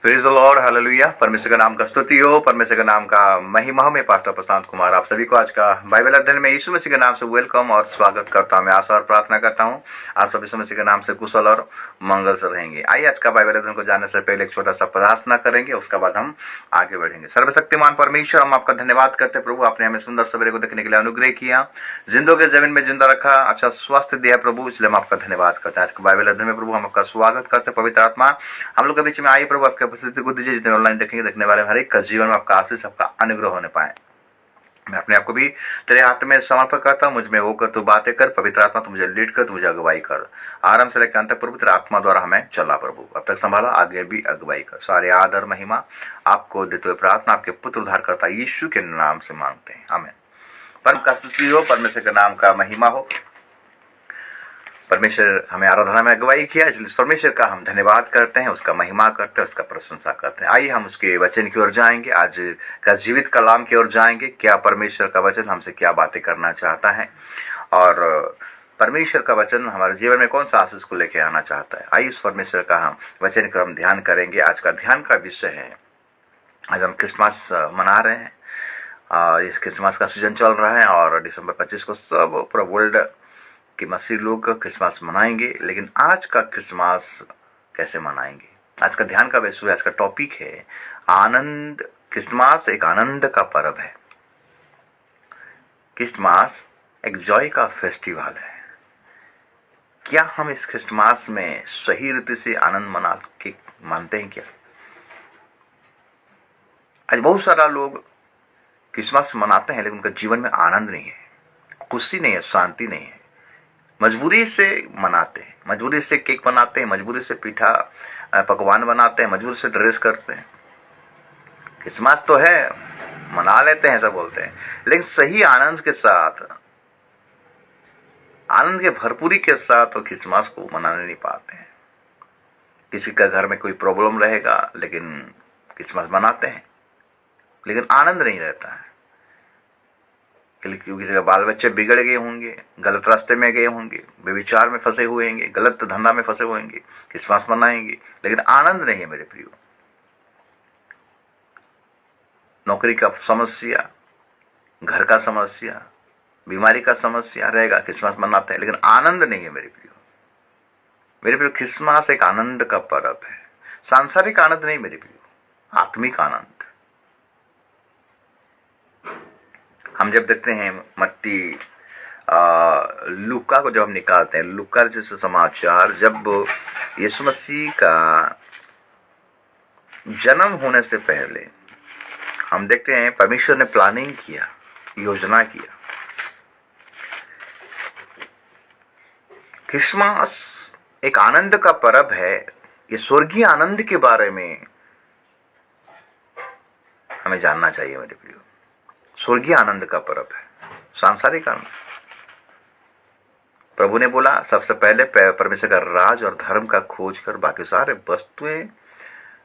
Praise the Lord, hallelujah. परमेश्वर का नाम का स्तुति हो, परमेश्वर का नाम का महिमा हो। मैं पास्टर प्रशांत कुमार आप सभी को आज का बाइबल अध्ययन में यीशु मसीह के नाम से वेलकम और स्वागत करता हूं। मैं आशा और प्रार्थना करता हूं आप सभी यीशु मसीह के नाम से कुशल और मंगल से रहेंगे। आइए आज का बाइबल अध्ययन को जानने से पहले एक छोटा सा प्रार्थना करेंगे, उसके बाद हम आगे बढ़ेंगे। सर्वशक्तिमान परमेश्वर, हम आपका धन्यवाद करते प्रभु, आपने हमें सुंदर सवेरे को देखने के लिए अनुग्रह किया, जिंदों के जमीन में जिंदा रखा, अच्छा स्वास्थ्य दिया प्रभु, इसलिए हम आपका धन्यवाद करते हैं। आज का बाइबल अध्ययन में प्रभु हम आपका स्वागत करते हैं। पवित्र आत्मा हम लोग के बीच में आइए प्रभु, आपके उपस्थिति को दीजिए। जितने ऑनलाइन देखेंगे, देखने वाले हर एक का जीवन में आपका आशीष, आपका अनुग्रह होने पाए। मैं अपने आप को भी तेरे हाथ में समर्पण करता हूँ। मुझ में होकर तू बातें कर, पवित्र आत्मा तू मुझे लीड कर, तू मुझे अगुवाई कर। आराम से लेकर अंत तक पवित्र आत्मा द्वारा हमें चला प्रभु, अब तक संभाला, आगे भी अगुवाई कर। सारे आदर महिमा आपको देते हुए प्रार्थना आपके पुत्र उद्धार करता यीशु के नाम से मांगते हैं, आमीन। परम का स्तुति हो, परमेश्वर के नाम का महिमा हो। परमेश्वर हमें आराधना में अगुवाई किया, इसलिए परमेश्वर का हम धन्यवाद करते हैं, उसका महिमा करते हैं, उसका प्रशंसा करते हैं। आइए हम उसके वचन की ओर जाएंगे, आज का जीवित कलाम की ओर जाएंगे। क्या परमेश्वर का वचन हमसे क्या बातें करना चाहता है और परमेश्वर का वचन हमारे जीवन में कौन सा आशीष को लेकर आना चाहता है। आइए इस परमेश्वर का हम वचन का हम ध्यान करेंगे। आज का ध्यान का विषय है, आज हम क्रिसमस मना रहे हैं और इस क्रिसमस का सीजन चल रहा है और दिसंबर 25 को सब पूरा वर्ल्ड कि मसीह लोग क्रिसमस मनाएंगे। लेकिन आज का क्रिसमस कैसे मनाएंगे, आज का ध्यान का विषय, आज का टॉपिक है आनंद। क्रिसमस एक आनंद का पर्व है, क्रिसमस एक जॉय का फेस्टिवल है। क्या हम इस क्रिसमस में सही रीति से आनंद मना के मानते हैं क्या? आज बहुत सारा लोग क्रिसमस मनाते हैं लेकिन उनका जीवन में आनंद नहीं है, खुशी नहीं है, शांति नहीं है। मजबूरी से मनाते हैं, मजबूरी से केक बनाते हैं, मजबूरी से पीठा पकवान बनाते हैं, मजबूरी से ड्रेस करते हैं। क्रिसमस तो है, मना लेते हैं, सब बोलते हैं, लेकिन सही आनंद के साथ, आनंद के भरपूरी के साथ तो क्रिसमस को मनाने नहीं पाते हैं। किसी का घर में कोई प्रॉब्लम रहेगा लेकिन क्रिसमस मनाते हैं, लेकिन आनंद नहीं रहता है। क्योंकि किसी बाल बच्चे बिगड़ गए होंगे, गलत रास्ते में गए होंगे, व्यभिचार में फंसे हुए होंगे, गलत धंधा में फंसे हुए होंगे, क्रिसमस मनाएंगे लेकिन आनंद नहीं है मेरे प्रियो। नौकरी का समस्या, घर का समस्या, बीमारी का समस्या रहेगा, क्रिसमस मनाते हैं लेकिन आनंद नहीं है मेरे प्रियो। मेरे प्रियो, क्रिसमस एक आनंद का पर्व है, सांसारिक आनंद नहीं मेरे प्रियो, आत्मिक आनंद। हम जब देखते हैं मत्ती लूका को जब हम निकालते हैं, लूका जैसे समाचार, जब यीशु मसीह का जन्म होने से पहले हम देखते हैं परमेश्वर ने प्लानिंग किया, योजना किया। क्रिसमस एक आनंद का पर्व है। ये स्वर्गीय आनंद के बारे में हमें जानना चाहिए मेरे प्रियो। स्वर्गीय आनंद का पर्व है, सांसारिक आनंद। प्रभु ने बोला सबसे पहले परमेश्वर का राज और धर्म का खोज कर, बाकी सारे वस्तुएं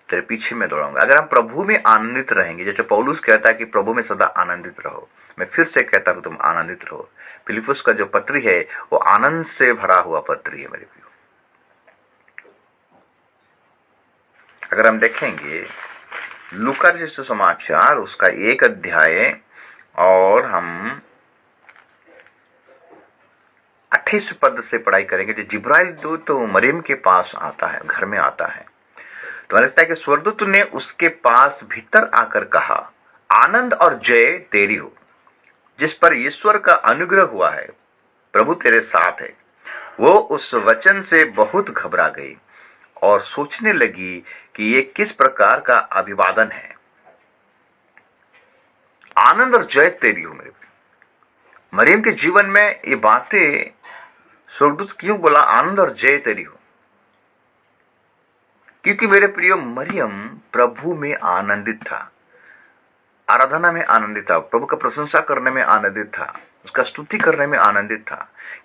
तेरे पीछे में दौड़ाऊंगा। अगर हम प्रभु में आनंदित रहेंगे, जैसे पौलुस कहता है कि प्रभु में सदा आनंदित रहो, मैं फिर से कहता हूं तुम आनंदित रहो। फिलिप्पुस का जो पत्री है वो आनंद से भरा हुआ पत्री है मेरे प्रियो। अगर हम देखेंगे लूका जैसे समाचार, उसका 1 अध्याय और हम 28 पद से पढ़ाई करेंगे। जो जिब्राइल दूत तो मरियम के पास आता है, घर में आता है, तो लगता है कि स्वर्गदूत ने उसके पास भीतर आकर कहा, आनंद और जय तेरी हो, जिस पर ईश्वर का अनुग्रह हुआ है, प्रभु तेरे साथ है। वो उस वचन से बहुत घबरा गई और सोचने लगी कि ये किस प्रकार का अभिवादन है। आनंद और जय तेरी हो मेरे प्रिय। मरियम के जीवन में ये बातें स्वर्गदूत क्यों बोला आनंद और जय तेरी हो? क्योंकि मेरे प्रियो, मरियम प्रभु में आनंदित था, आराधना में आनंदित था, प्रभु का प्रशंसा करने में आनंदित था, उसका स्तुति करने में आनंदित था।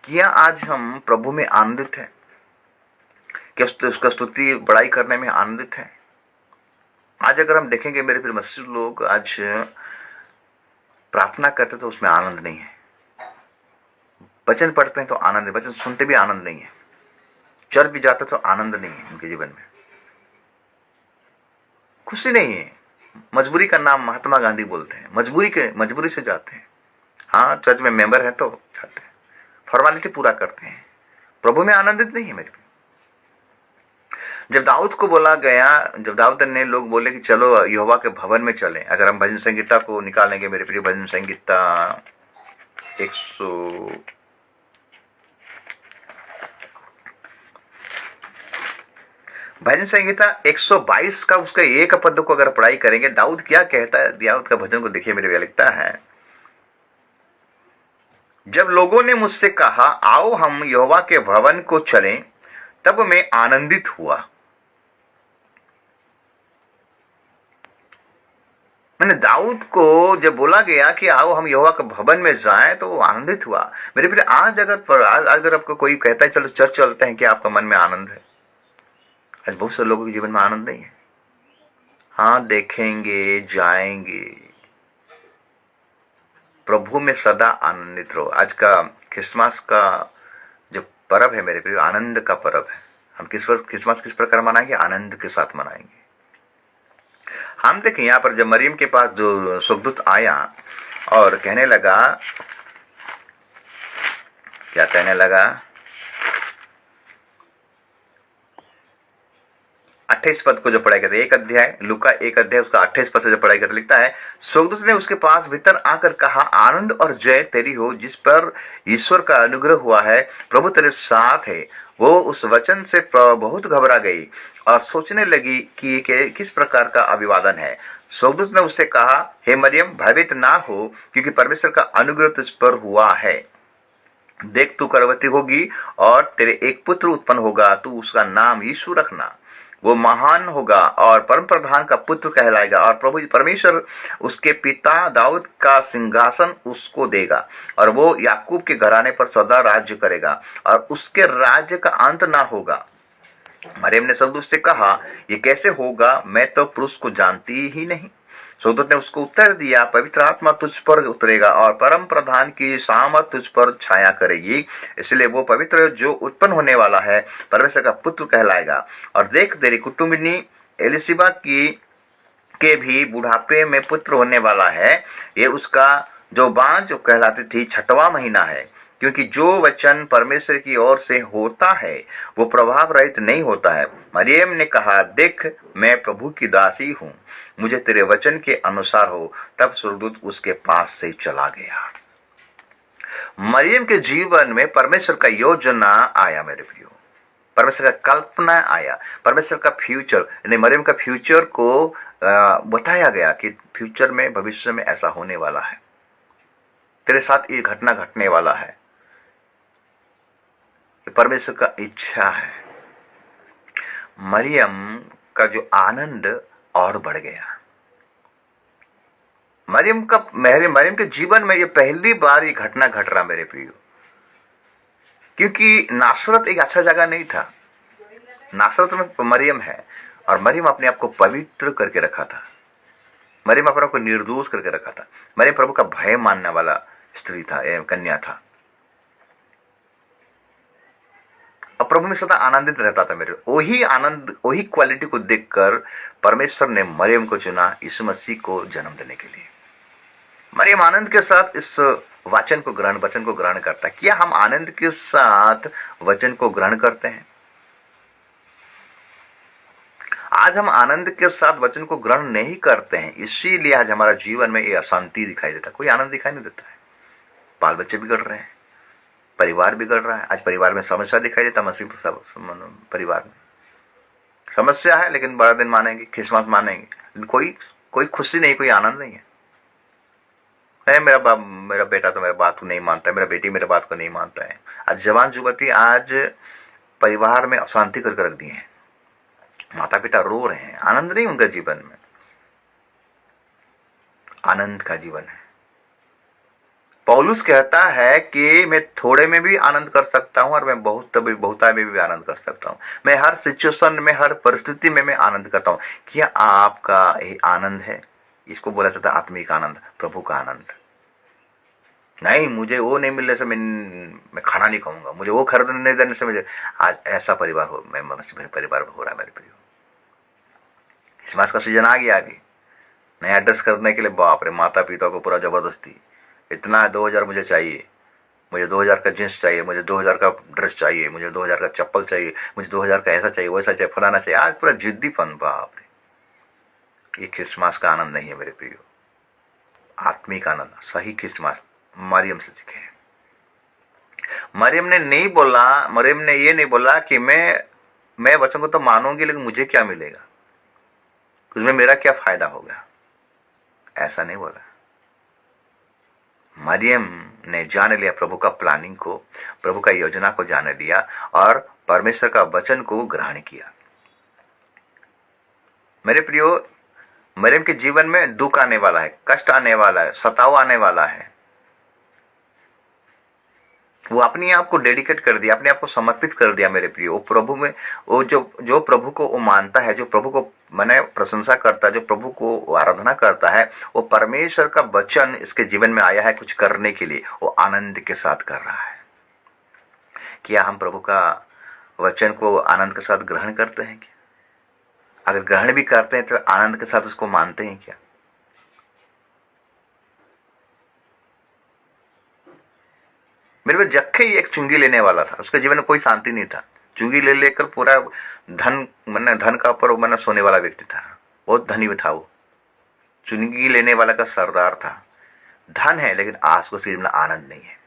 क्या आज हम प्रभु में आनंदित हैं? क्या उसका स्तुति बड़ाई करने में आनंदित है? आज अगर हम देखेंगे मेरे प्रिय मसीह लोग, आज प्रार्थना करते तो उसमें आनंद नहीं है, वचन पढ़ते हैं तो आनंद है, वचन सुनते भी आनंद नहीं है, चर्च भी जाते तो आनंद नहीं है उनके जीवन में। खुशी नहीं है। मजबूरी का नाम महात्मा गांधी बोलते हैं, मजबूरी से जाते हैं। हाँ, चर्च में मेंबर है तो जाते हैं, फॉर्मेलिटी पूरा करते हैं, प्रभु में आनंदित नहीं है मेरे भी। जब दाऊद को बोला गया, जब दाऊद ने लोग बोले कि चलो यहोवा के भवन में चलें, अगर हम भजन संगीता को निकालेंगे मेरे प्रिय, भजन संगीता 100 भजन संहिता 122 का उसका एक पद को अगर पढ़ाई करेंगे, दाऊद क्या कहता है, दाऊद का भजन को देखिए मेरे, लिखता है, जब लोगों ने मुझसे कहा आओ हम यहोवा के भवन को चलें, तब मैं आनंदित हुआ। मैंने दाऊद को जब बोला गया कि आओ हम यहोवा के भवन में जाएं, तो वो आनंदित हुआ। मेरे प्रिय, आज अगर आपको कोई कहता है चलो चर्च चलते हैं, क्या आपका मन में आनंद है? आज बहुत से लोगों के जीवन में आनंद नहीं है। हाँ, देखेंगे, जाएंगे, प्रभु में सदा आनंदित रहो। आज का क्रिसमस का जो पर्व है मेरे प्रिय, आनंद का पर्व है। हम क्रिसमस किस प्रकार मनाएंगे? आनंद के साथ मनाएंगे। हम देखें यहाँ पर जब मरियम के पास जो स्वर्गदूत आया और कहने लगा, क्या कहने लगा? 28 पद को जो पढ़ाई करते, एक अध्याय लूका 1 अध्याय उसका 28 पद से जो पढ़ाई करते, लिखता है, स्वर्गदूत ने उसके पास भीतर आकर कहा, आनंद और जय तेरी हो जिस पर ईश्वर का अनुग्रह हुआ है, प्रभु तेरे साथ है। वो उस वचन से बहुत घबरा गई और सोचने लगी कि किस प्रकार का अभिवादन है। स्वर्गदूत ने उससे कहा, हे मरियम, भयभीत ना हो, क्योंकि परमेश्वर का अनुग्रह तुझ पर हुआ है। देख, तू गर्भवती होगी और तेरे एक पुत्र उत्पन्न होगा, तू उसका नाम यीशु रखना। वो महान होगा और परम प्रधान का पुत्र कहलाएगा, और प्रभु परमेश्वर उसके पिता दाऊद का सिंहासन उसको देगा, और वो याकूब के घराने पर सदा राज्य करेगा, और उसके राज्य का अंत ना होगा। मरियम ने स्वर्गदूत से कहा, ये कैसे होगा? मैं तो पुरुष को जानती ही नहीं। स्वर्गदूत ने उसको उत्तर दिया, पवित्र आत्मा तुझ पर उतरेगा और परम प्रधान की सामर्थ तुझ पर छाया करेगी, इसलिए वो पवित्र जो उत्पन्न होने वाला है परमेश्वर का पुत्र कहलाएगा। और देख, तेरी कुटुंबिनी एलिशिबा के भी बुढ़ापे में पुत्र होने वाला है। ये उसका जो बांझ कहलाती थी 6वां महीना है, क्योंकि जो वचन परमेश्वर की ओर से होता है वो प्रभाव रहित नहीं होता है। मरियम ने कहा, देख, मैं प्रभु की दासी हूँ, मुझे तेरे वचन के अनुसार हो। तब स्वर्गदूत उसके पास से चला गया। मरियम के जीवन में परमेश्वर का योजना आया मेरे प्रियो, परमेश्वर का कल्पना आया, परमेश्वर का फ्यूचर, यानी मरियम का फ्यूचर को बताया गया कि फ्यूचर में, भविष्य में ऐसा होने वाला है, तेरे साथ ये घटना घटने वाला है। परमेश्वर का इच्छा है। मरियम का जो आनंद और बढ़ गया। मरियम के जीवन में ये पहली बार ये घटना घट रहा मेरे प्रियो, क्योंकि नासरत एक अच्छा जगह नहीं था। नासरत में मरियम है, और मरियम अपने आप को पवित्र करके रखा था, मरियम अपने आप को निर्दोष करके रखा था। मरियम प्रभु का भय मानने वाला स्त्री था, कन्या था, और प्रभु में सदा आनंदित रहता था मेरे। वही आनंद, वही क्वालिटी को देखकर परमेश्वर ने मरियम को चुना यीशु मसीह को जन्म देने के लिए। मरियम आनंद के साथ इस वचन को ग्रहण करता है। क्या हम आनंद के साथ वचन को ग्रहण करते हैं? आज हम आनंद के साथ वचन को ग्रहण नहीं करते हैं, इसीलिए आज हमारा जीवन में ये अशांति दिखाई देता है, कोई आनंद दिखाई नहीं देता है। बाल बच्चे बिगड़ रहे हैं, परिवार बिगड़ रहा है। आज परिवार में समस्या दिखाई देता, मसीह परिवार में समस्या है, लेकिन बड़ा दिन मानेंगे, क्रिसमस मानेंगे, कोई खुशी नहीं, कोई आनंद नहीं है। मेरा बेटा तो मेरा बात को नहीं मानता है, मेरा बेटी मेरे बात को नहीं मानता है। आज जवान युवती आज परिवार में अशांति करके रख दिए हैं, माता पिता रो रहे हैं, आनंद नहीं उनका जीवन में। आनंद का जीवन है। पौलुस कहता है कि मैं थोड़े में भी आनंद कर सकता हूं और मैं बहुतायत में भी आनंद कर सकता हूं। मैं हर सिचुएशन में, हर परिस्थिति में मैं आनंद करता हूं। क्या आपका ये आनंद है? इसको बोला जाता है आत्मिक आनंद, प्रभु का आनंद। नहीं, मुझे वो नहीं मिलने से मैं खाना नहीं खाऊंगा, मुझे वो खरीदने नहीं देने से मुझे आज ऐसा परिवार हो, मैं परिवार हो रहा है मेरे प्रियो। क्रिसमस का सीजन आ गया अभी, नया ड्रेस खरीदने के लिए बाप रे, माता पिता को पूरा जबरदस्ती, इतना 2000 मुझे चाहिए, मुझे 2000 का जींस चाहिए, मुझे 2000 का ड्रेस चाहिए, मुझे 2000 का चप्पल चाहिए, मुझे 2000 का ऐसा चाहिए, वैसा चाहिए, फलाना चाहिए। आज पूरा जिद्दीपन, बाप रे। ये क्रिसमस का आनंद नहीं है मेरे प्रियो। आत्मिक आनंद, सही क्रिसमस मरियम से सीखे। मरियम ने ये नहीं बोला कि मैं वचन को तो मानूंगी लेकिन मुझे क्या मिलेगा, उसमें मेरा क्या फायदा होगा, ऐसा नहीं बोला। मरियम ने जान लिया प्रभु का प्लानिंग को, प्रभु का योजना को जान लिया और परमेश्वर का वचन को ग्रहण किया। मेरे प्रियो, मरियम के जीवन में दुख आने वाला है, कष्ट आने वाला है, सताव आने वाला है। वो अपने आप को डेडिकेट कर दिया, अपने आप को समर्पित कर दिया मेरे प्रियो। वो प्रभु में, वो जो प्रभु को वो मानता है, जो प्रभु को मैंने प्रशंसा करता है, जो प्रभु को आराधना करता है, वो परमेश्वर का वचन इसके जीवन में आया है कुछ करने के लिए, वो आनंद के साथ कर रहा है। क्या हम प्रभु का वचन को आनंद के साथ ग्रहण करते हैं क्या? अगर ग्रहण भी करते हैं तो आनंद के साथ उसको मानते हैं क्या? मेरे पे जक्के ही एक चुंगी लेने वाला था, उसके जीवन में कोई शांति नहीं था। चुंगी ले लेकर पूरा धन का ऊपर मैंने सोने वाला व्यक्ति था, बहुत धनी था वो। चुंगी लेने वाला का सरदार था। धन है लेकिन आज उसके जीवन में आनंद नहीं है।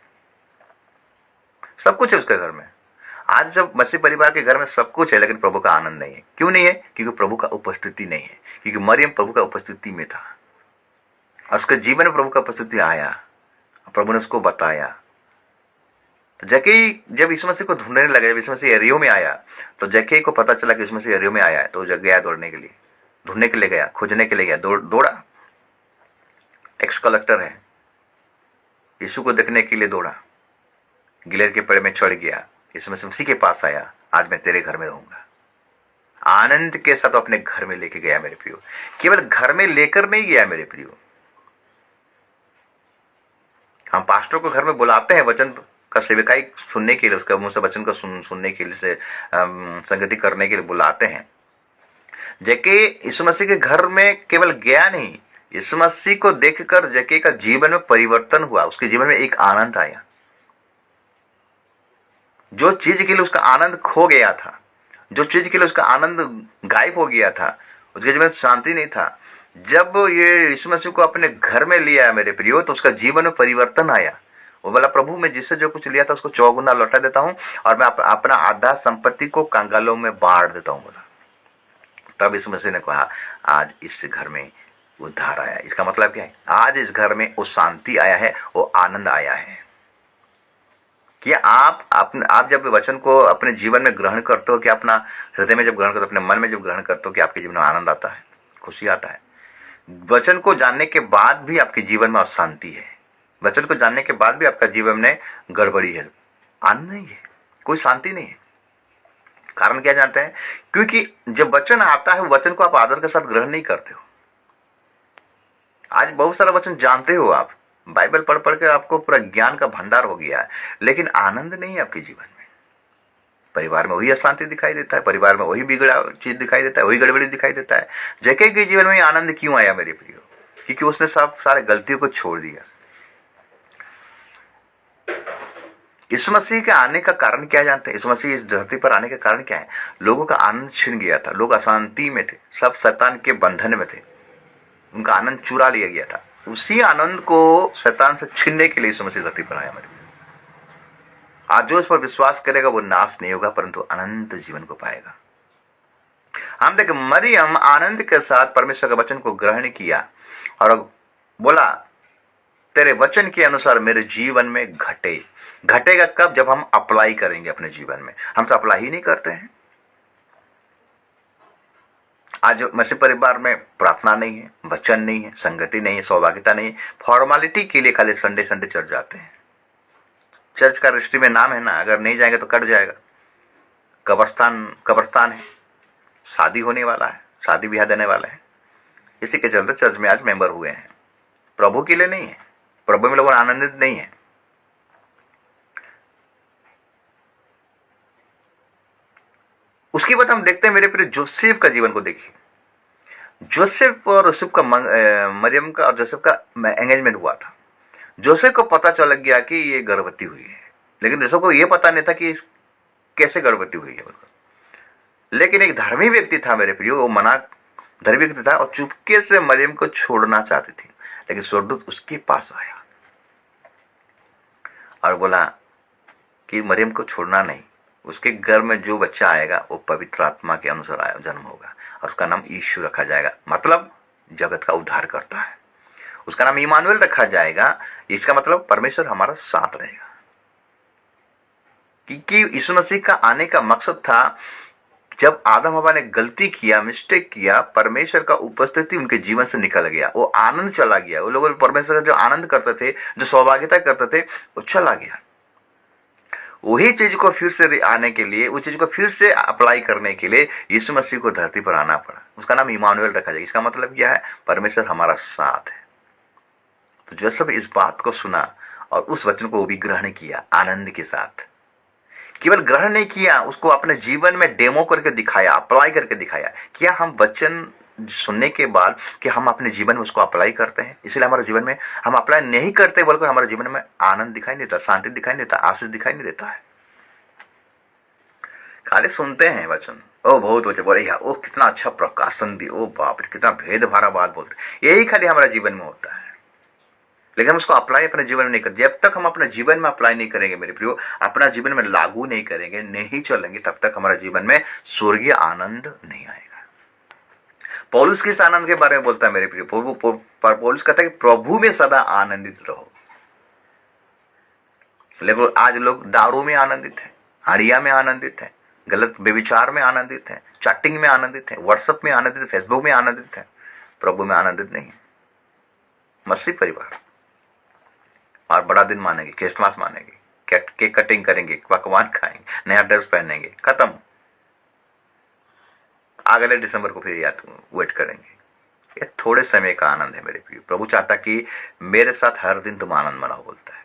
सब कुछ है उसके घर में। आज जब मसीह परिवार के घर में सब कुछ है लेकिन प्रभु का आनंद नहीं है। क्यों नहीं है? क्योंकि प्रभु का उपस्थिति नहीं है। क्योंकि मरियम प्रभु का उपस्थिति में था और उसके जीवन में प्रभु का उपस्थिति आया, प्रभु ने उसको बताया। तो जक्कई जब यीशु मसीह को ढूंढने लगा, जब यीशु मसीह यरीहो में आया, तो जक्कई को पता चला कि यीशु मसीह यरीहो में आया है, तो वो गया दौड़ने के लिए, ढूंढने के लिए गया, खोजने के लिए गया, दौड़ा। टैक्स कलेक्टर है, यीशु को देखने के लिए दौड़ा, गिलेर के पेड़ में चढ़ गया, यीशु मसीह उसी के पास आया, आज मैं तेरे घर में रहूंगा। आनंद के साथ अपने घर में लेके गया मेरे प्रियो। केवल घर में लेकर नहीं गया मेरे प्रियो। हम पास्टर को घर में बुलाते हैं वचन का सेवकाई सुनने के लिए, उसका मुंह से वचन का सुनने के लिए, से संगति करने के लिए बुलाते हैं। जक्कई यीशु मसीह के घर में केवल गया नहीं, यीशु मसीह को देखकर जक्कई का जीवन में परिवर्तन हुआ, उसके जीवन में एक आनंद आया। जो चीज के लिए उसका आनंद खो गया था, जो चीज के लिए उसका आनंद गायब हो गया था, उसके जीवन में शांति नहीं था, जब ये यीशु मसीह को अपने घर में लिया मेरे प्रियो, तो उसका जीवन में परिवर्तन आया। वो बोला, प्रभु मैं जिससे जो कुछ लिया था उसको 4 गुना लौटा देता हूं और मैं अपना आधा संपत्ति को कंगालों में बांट देता हूं, बोला। तब यीशु मसीह ने कहा, आज इस घर में उद्धार आया। इसका मतलब क्या है? आज इस घर में वो शांति आया है, वो आनंद आया है। कि आप जब वचन को अपने जीवन में ग्रहण करते हो, कि अपना हृदय में जब ग्रहण करते हो, अपने मन में जब ग्रहण करते हो, कि आपके जीवन में आनंद आता है, खुशी आता है। वचन को जानने के बाद भी आपके जीवन में अशांति है, वचन को जानने के बाद भी आपका जीवन में गड़बड़ी है, आनंद नहीं है, कोई शांति नहीं है। कारण क्या जानते हैं? क्योंकि जब वचन आता है, वचन को आप आदर के साथ ग्रहण नहीं करते हो। आज बहुत सारा वचन जानते हो, आप बाइबल पढ़ पढ़ के आपको पूरा ज्ञान का भंडार हो गया है, लेकिन आनंद नहीं है आपके जीवन में। परिवार में वही अशांति दिखाई देता है, परिवार में वही बिगड़ा चीज दिखाई देता है, वही गड़बड़ी दिखाई देता है। जक्कई के जीवन में आनंद क्यों आया मेरे प्रियो? क्योंकि उसने सब सारे गलतियों को छोड़ दिया। यीशु मसीह के आने का कारण क्या जानते हैं? यीशु मसीह इस धरती पर आने का कारण क्या है? लोगों का आनंद छिन गया था, लोग अशांति में थे, सब शैतान के बंधन में थे, उनका आनंद चुरा लिया गया था। उसी आनंद को शैतान से छीनने के लिए यीशु मसीह धरती पर आया मेरे। आज जो इस पर विश्वास करेगा वो नाश नहीं होगा, परंतु अनंत जीवन को पाएगा। हम देख, मरियम आनंद के साथ परमेश्वर के वचन को ग्रहण किया और बोला, तेरे वचन के अनुसार मेरे जीवन में घटेगा कब? जब हम अप्लाई करेंगे अपने जीवन में। हम तो अप्लाई ही नहीं करते हैं। आज मसीह परिवार में प्रार्थना नहीं है, वचन नहीं है, संगति नहीं है, सौभाग्यता नहीं है। फॉर्मेलिटी के लिए खाली संडे चर्च जाते हैं। चर्च का रजिस्ट्री में नाम है ना, अगर नहीं जाएंगे तो कट जाएगा। कब्रस्तान है, शादी होने वाला है, शादी ब्याह देने वाला है, इसी के चलते चर्च में आज मेंबर हुए हैं। प्रभु के लिए नहीं है, प्रभु में लोग आनंदित नहीं है। उसके बाद हम देखते हैं मेरे प्रिय जोसेफ का जीवन को देखिए। जोसेफ और यूसुफ का मरियम का और जोसेफ का एंगेजमेंट हुआ था। जोसेफ को पता चल गया कि ये गर्भवती हुई है, लेकिन यूसुफ को ये पता नहीं था कि कैसे गर्भवती हुई है। लेकिन एक धर्मी व्यक्ति था मेरे प्रियो, वो मना धर्मी व्यक्ति था और चुपके से मरियम को छोड़ना चाहती थी। लेकिन स्वर्गदूत उसके पास आया और बोला कि मरियम को छोड़ना नहीं, उसके घर में जो बच्चा आएगा वो पवित्र आत्मा के अनुसार जन्म होगा और उसका नाम यीशु रखा जाएगा, मतलब जगत का उद्धार करता है। उसका नाम इमानुएल रखा जाएगा, इसका मतलब परमेश्वर हमारा साथ रहेगा। क्योंकि यीशु मसीह का आने का मकसद था, जब आदम हवा ने गलती किया, मिस्टेक किया, परमेश्वर का उपस्थिति उनके जीवन से निकल गया, वो आनंद चला गया। वो लोग परमेश्वर का जो आनंद करते थे, जो सौभाग्यता करते थे, वो चला गया। वही चीज को फिर से आने के लिए, उस चीज को फिर से अप्लाई करने के लिए यीशु मसीह को धरती पर आना पड़ा। उसका नाम इमानुएल रखा जाएगा। इसका मतलब क्या है? परमेश्वर हमारा साथ है। तो जोसेफ इस बात को सुना और उस वचन को वो भी ग्रहण किया आनंद के साथ। केवल ग्रहण नहीं किया, उसको अपने जीवन में डेमो करके दिखाया, अप्लाई करके दिखाया। क्या हम वचन सुनने के बाद कि हम अपने जीवन में उसको अप्लाई करते हैं? इसलिए हमारे जीवन में हम अप्लाई नहीं करते, बल्कि हमारे जीवन में आनंद दिखाई नहीं देता, शांति दिखाई नहीं देता, आशीष दिखाई नहीं देता है। खाली सुनते हैं वचन, ओ बहुत बच्चे बढ़िया, ओ कितना अच्छा प्रकाशन दी, ओ बाप रे कितना भेद भरा बात बोलते, यही खाली हमारे जीवन में होता है। लेकिन हम उसको अप्लाई अपने जीवन में नहीं करते। जब तक हम अपने जीवन में अप्लाई नहीं करेंगे मेरे प्रियो, अपना जीवन में लागू नहीं करेंगे, नहीं चलेंगे, तब तक हमारे जीवन में स्वर्गीय आनंद नहीं आएगा। पौलुस किस आनंद के बारे में बोलता है मेरे प्रियो? पौलुस कहता है कि प्रभु में सदा आनंदित रहो। लेकिन आज लोग दारू में आनंदित है, हड़िया में आनंदित है, गलत व्यभिचार में आनंदित है, चैटिंग में आनंदित है, व्हाट्सएप में आनंदित है, फेसबुक में आनंदित है, प्रभु में आनंदित नहीं है। मसीह परिवार और बड़ा दिन मानेंगे, क्रिसमस मानेंगे, केक कटिंग करेंगे, पकवान खाएंगे, नया ड्रेस पहनेंगे, खत्म। अगले दिसंबर को फिर याद वेट करेंगे। ये थोड़े समय का आनंद है मेरे प्रिय। प्रभु चाहता कि मेरे साथ हर दिन तुम आनंद मनाओ, बोलता है।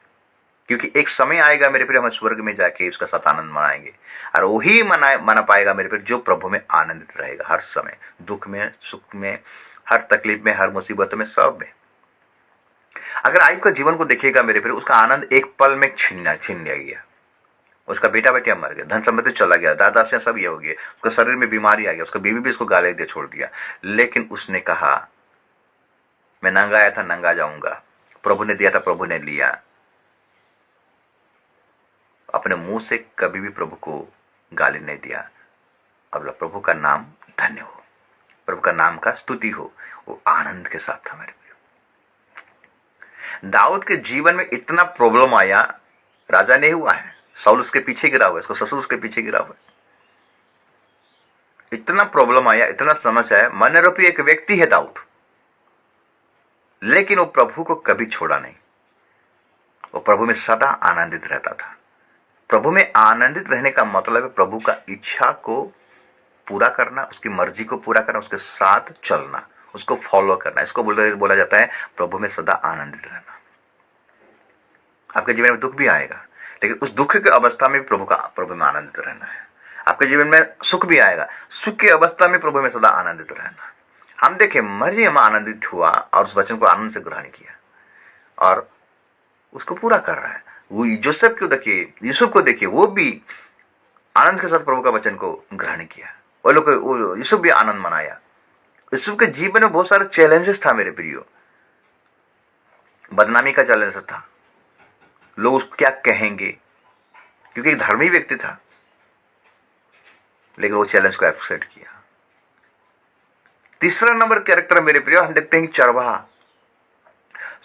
क्योंकि एक समय आएगा मेरे प्रिय, हम स्वर्ग में जाके उसका साथ आनंद मनाएंगे, और वही मना पाएगा मेरे प्रिय जो प्रभु में आनंदित रहेगा हर समय, दुख में, सुख में, हर तकलीफ में, हर मुसीबत में, सब में। अगर आयु का जीवन को देखिएगा मेरे प्रिय, उसका आनंद एक पल में छीन लिया गया। उसका बेटा बेटिया मर गया, धन संपत्ति चला गया, दादा से सब ये हो गया, उसका शरीर में बीमारी आ गया, उसका बीवी भी उसको गाली दे छोड़ दिया। लेकिन उसने कहा, मैं नंगा आया था नंगा जाऊंगा, प्रभु ने दिया था प्रभु ने लिया। अपने मुंह से कभी भी प्रभु को गाली नहीं दिया। अब प्रभु का नाम धन्य हो, प्रभु का नाम का स्तुति हो। वो आनंद के साथ था मेरे प्रिय। दाऊद के जीवन में इतना प्रॉब्लम आया, राजा नहीं हुआ है, साउल उसके पीछे गिरा हुआ है, उसको ससुर उसके पीछे गिरा हुआ है। इतना प्रॉब्लम आया, इतना समस्या है। मन रूपी एक व्यक्ति है दाऊद, लेकिन वो प्रभु को कभी छोड़ा नहीं। वो प्रभु में सदा आनंदित रहता था। प्रभु में आनंदित रहने का मतलब है प्रभु का इच्छा को पूरा करना, उसकी मर्जी को पूरा करना, उसके साथ चलना, उसको फॉलो करना। इसको बोला जाता है प्रभु में सदा आनंदित रहना। आपके जीवन में दुख भी आएगा, लेकिन उस दुख की अवस्था में प्रभु में आनंदित रहना है। आपके जीवन में सुख भी आएगा, सुख की अवस्था में प्रभु में सदा आनंदित रहना। हम देखें, मरियम आनंदित हुआ और उस वचन को आनंद से ग्रहण किया और उसको पूरा कर रहा है। वो जोसेफ को देखिए, यूसुफ को देखिए, वो भी आनंद के साथ प्रभु का वचन को ग्रहण किया। वो लोग, यूसुफ भी आनंद मनाया। यूसुफ के जीवन में बहुत सारे चैलेंजेस था मेरे प्रियो। बदनामी का चैलेंज था, लोग उसको क्या कहेंगे, क्योंकि एक धर्मी व्यक्ति था, लेकिन वो चैलेंज को एक्सेप्ट किया। तीसरा नंबर कैरेक्टर मेरे प्रियो, हम देखते हैं कि चरवाहा।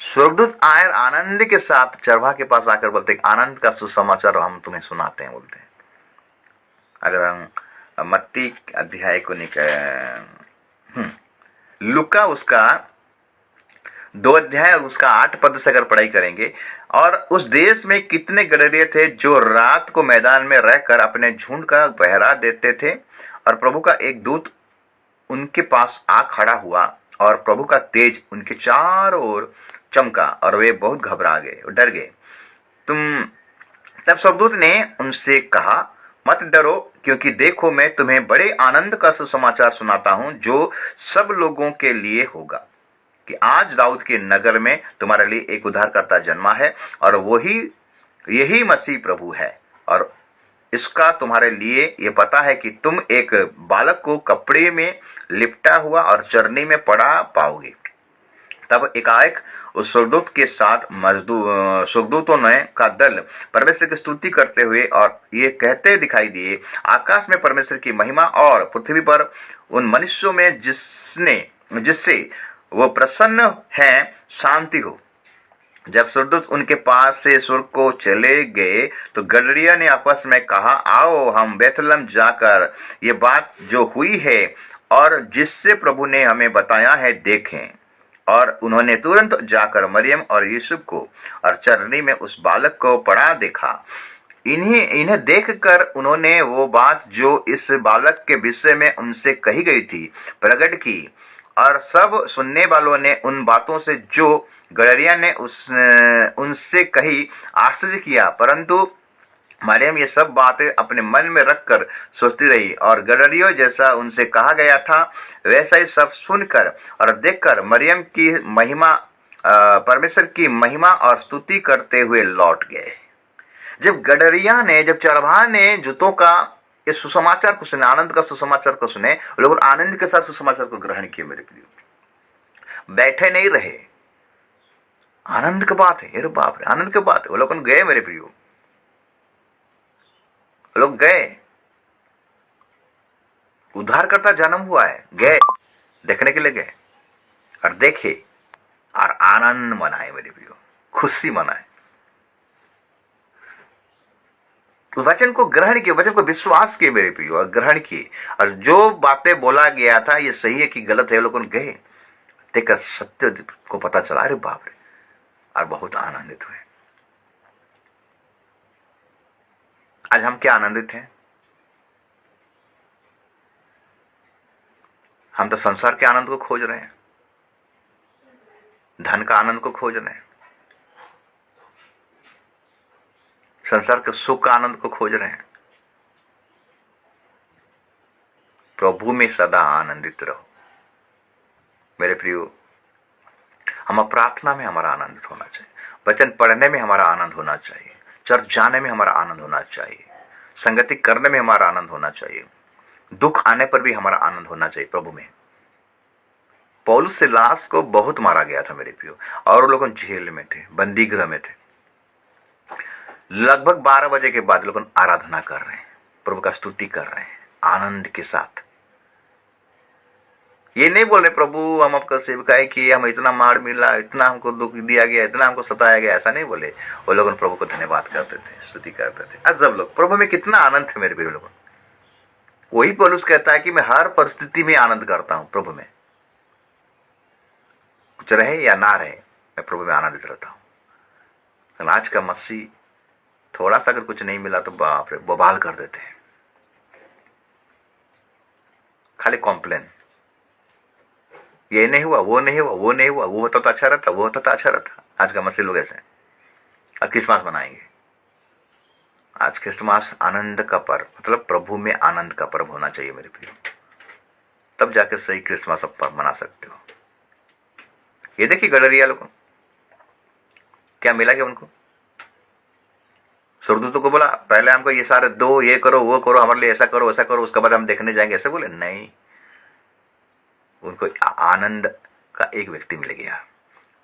स्वर्गदूत आए आनंद के साथ चरवाहा के पास आकर बोलते हैं, आनंद का सुसमाचार हम तुम्हें सुनाते हैं, बोलते हैं। अगर हम मत्ती अध्याय को लुका उसका 2 अध्याय और उसका 8 पद से अगर पढ़ाई करेंगे, और उस देश में कितने गदरिये थे जो रात को मैदान में रहकर अपने झुंड का पहरा देते थे, और प्रभु का एक दूत उनके पास आ खड़ा हुआ और प्रभु का तेज उनके चारों ओर चमका और वे बहुत घबरा गए, डर गए। तब स्वर्गदूत ने उनसे कहा, मत डरो, क्योंकि देखो मैं तुम्हें बड़े आनंद का सुसमाचार सुनाता हूं, जो सब लोगों के लिए होगा, कि आज दाऊद के नगर में तुम्हारे लिए एक उद्धारकर्ता जन्मा है, और यही मसीह प्रभु है। और इसका तुम्हारे लिए ये पता है कि तुम एक बालक को कपड़े में लिपटा हुआ और चरनी में पड़ा पाओगे। तब एकाएक उस स्वर्गदूत के साथ स्वर्गदूतों ने का दल परमेश्वर की स्तुति करते हुए और ये कहते दिखाई दिए, आकाश में परमेश्वर की महिमा और पृथ्वी पर उन मनुष्यों में जिससे वो प्रसन्न है शांति हो। जब स्वर्गदूत उनके पास से स्वर्ग को चले गए तो गडरिया ने आपस में कहा, आओ हम बेथलेहम जाकर ये बात जो हुई है और जिससे प्रभु ने हमें बताया है देखें। और उन्होंने तुरंत जाकर मरियम और यूसुफ को और चरनी में उस बालक को पड़ा देखा। इन्हें देखकर उन्होंने वो बात जो इस बालक के विषय में उनसे कही गई थी प्रकट की, और सब सुनने वालों ने उन बातों से जो गडरिया ने उनसे कही आश्चर्य किया। परंतु मरियम ये सब बातें अपने मन में रखकर सोचती रही, और गडरियो जैसा उनसे कहा गया था वैसा ही सब सुनकर और देखकर मरियम की महिमा परमेश्वर की महिमा और स्तुति करते हुए लौट गए। जब चरवाहा ने जूतों का इस सुसमाचार को सुने, आनंद का सुसमाचार को सुने, लोग आनंद के साथ सुसमाचार को ग्रहण किए। मेरे प्रियो, बैठे नहीं रहे। आनंद की बात है, अरे बाप रे, आनंद की बात है। वो लोग गए मेरे प्रियो, लोग गए, उद्धारकर्ता जन्म हुआ है, गए, देखने के लिए गए और देखे और आनंद मनाए मेरे प्रियो, खुशी मनाए। वचन को ग्रहण किए, वचन को विश्वास किए मेरे प्रियो, और ग्रहण किए, और जो बातें बोला गया था ये सही है कि गलत है, लोगों गए देखकर सत्य को पता चला, अरे बाप रे, और बहुत आनंदित हुए। आज हम क्या आनंदित हैं? हम तो संसार के आनंद को खोज रहे हैं, धन का आनंद को खोज रहे हैं, संसार के सुख का आनंद को खोज रहे हैं। प्रभु में सदा आनंदित रहो मेरे प्रियो। हम प्रार्थना में हमारा आनंदित होना चाहिए, वचन पढ़ने में हमारा आनंद होना चाहिए, चर्च जाने में हमारा आनंद होना चाहिए, संगति करने में हमारा आनंद होना चाहिए, दुख आने पर भी हमारा आनंद होना चाहिए प्रभु में। पौलुस सिलास को बहुत मारा गया था मेरे प्रियो, और वो लोग जेल में थे, बंदी गृह में थे। लगभग 12 बजे के बाद लोग आराधना कर रहे हैं, प्रभु का स्तुति कर रहे हैं आनंद के साथ। ये नहीं बोल रहे प्रभु हम आपका सेवकाई किए, हम इतना मार मिला, इतना हमको दुख दिया गया, इतना हमको सताया गया, ऐसा नहीं बोले। वो लोग प्रभु को धन्यवाद करते थे, स्तुति करते थे। अजब लोग, प्रभु में कितना आनंद है मेरे प्रिय लोगों। वही पौलुस कहता है कि मैं हर परिस्थिति में आनंद करता हूं प्रभु में, कुछ रहे या ना रहे मैं प्रभु में आनंदित रहता हूं। आज का मसीह थोड़ा सा अगर कुछ नहीं मिला तो बाप रे बवाल कर देते हैं, खाली कॉम्प्लेन, ये नहीं हुआ, वो नहीं हुआ, वो नहीं हुआ, वो होता तो अच्छा रहता, वो होता तो अच्छा रहता। आज का मसीह लोग ऐसे। अब क्रिसमस मनाएंगे, आज क्रिसमस आनंद का पर्व, मतलब प्रभु में आनंद का पर्व होना चाहिए मेरे प्रियो, तब जाके सही क्रिसमस आप पर्व मना सकते हो। ये देखिए गडरिया लोगों क्या मिला क्या उनको? स्वर्गदूतों को बोला पहले हमको ये सारे दो, ये करो वो करो, हमारे लिए ऐसा करो वैसा करो, उसके बाद हम देखने जाएंगे, ऐसे बोले? नहीं, उनको आनंद का एक व्यक्ति मिल गया,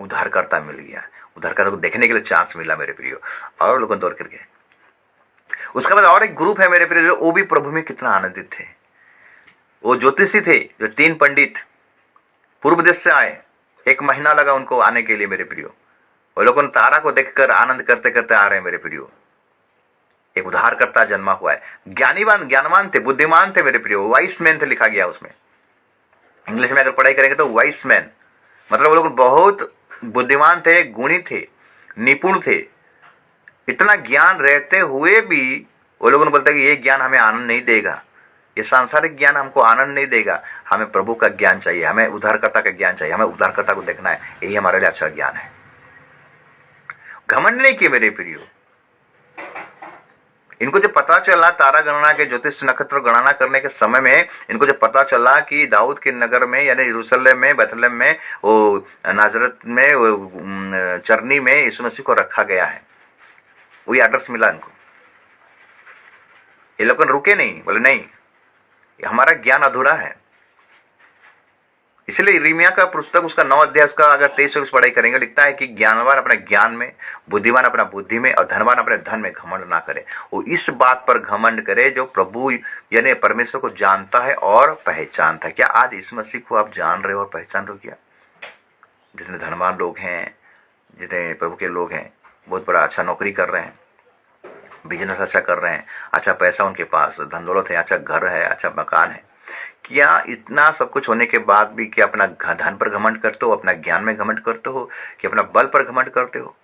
उद्धारकर्ता मिल गया, उद्धारकर्ता को देखने के लिए चांस मिला मेरे प्रियो, और लोग दौड़ कर गए। उसके बाद और एक ग्रुप है मेरे प्रियो, वो भी प्रभु में कितना आनंदित थे। वो ज्योतिषी थे, जो 3 पंडित पूर्व देश से आए, 1 महीना लगा उनको आने के लिए मेरे प्रियो। वो लोग तारा को देखकर आनंद करते करते आ रहे हैं मेरे प्रियो। एक उद्धारकर्ता जन्मा हुआ है, ज्ञानवान थे, बुद्धिमान थे मेरे प्रियो, वाइस मैन थे लिखा गया उसमें। इंग्लिश में अगर पढ़ाई करेंगे तो वाइस मैन, मतलब वो लोग बहुत बुद्धिमान थे, गुणी थे, निपुण थे। इतना ज्ञान रहते हुए भी वो लोगों ने बोलता कि ये ज्ञान हमें आनंद नहीं देगा, ये सांसारिक ज्ञान हमको आनंद नहीं देगा, हमें प्रभु का ज्ञान चाहिए, हमें उद्धारकर्ता का ज्ञान चाहिए, हमें उद्धारकर्ता को देखना है, यही हमारे लिए अच्छा ज्ञान है। घमंड नहीं किए मेरे प्रियो, इनको जब पता चला तारा गणना के ज्योतिष नक्षत्र गणना करने के समय में, इनको जब पता चला कि दाऊद के नगर में यानी यरूशलेम में, बैतलहम में, वो नाजरत में, वो चरनी में यीशु मसीह को रखा गया है, वही एड्रेस मिला इनको। ये लोग रुके नहीं, बोले नहीं हमारा ज्ञान अधूरा है। इसलिए यिर्मयाह का पुस्तक उसका 9 अध्याय उसका अगर 23 पढ़ाई करेंगे, लिखता है कि ज्ञानवान अपने ज्ञान में, बुद्धिमान अपना बुद्धि में और धनवान अपने धन में घमंड ना करे। वो इस बात पर घमंड करे जो प्रभु यानी परमेश्वर को जानता है और पहचानता है। क्या आज इस मसीह को आप जान रहे हो और पहचान रहे हो? क्या जितने धनवान लोग हैं, जितने प्रभु के लोग हैं, बहुत बड़ा अच्छा नौकरी कर रहे हैं, बिजनेस अच्छा कर रहे हैं, अच्छा पैसा उनके पास, धन दौलत है, अच्छा घर है, अच्छा मकान है, क्या इतना सब कुछ होने के बाद भी क्या अपना धन पर घमंड करते हो, अपना ज्ञान में घमंड करते हो, कि अपना बल पर घमंड करते हो?